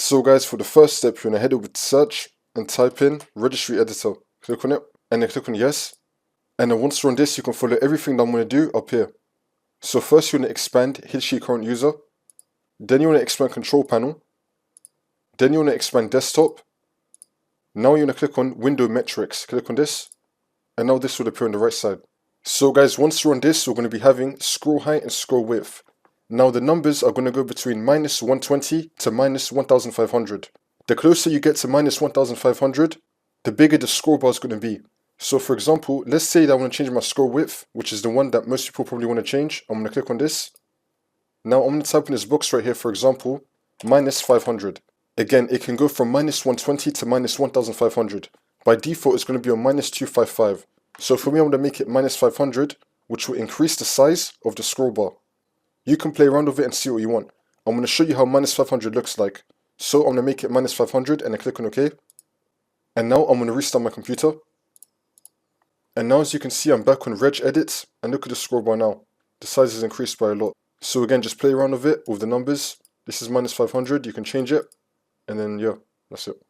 So guys, for the first step, you're going to head over to search and type in registry editor. Click on it and then click on yes. And then once you're on this, you can follow everything that I'm going to do up here. So first you want to expand history current user. Then you want to expand control panel. Then you want to expand desktop. Now you want to click on window metrics. Click on this. And now this will appear on the right side. So guys, once you're on this, we're going to be having scroll height and scroll width. Now the numbers are going to go between -120 to -1500. The closer you get to -1500, the bigger the scroll bar is going to be. So for example, let's say that I want to change my scroll width, which is the one that most people probably want to change. I'm going to click on this. Now I'm going to type in this box right here, for example, -500. Again, it can go from -120 to -1500. By default, it's going to be on -255. So for me, I'm going to make it -500, which will increase the size of the scroll bar. You can play around with it and see what you want. I'm going to show you how -500 looks like. So I'm going to make it -500 and then click on OK. And now I'm going to restart my computer. And now as you can see, I'm back on reg edit, and look at the scroll bar now. The size has increased by a lot. So again, just play around with it, with the numbers. This is -500, you can change it. And then yeah, that's it.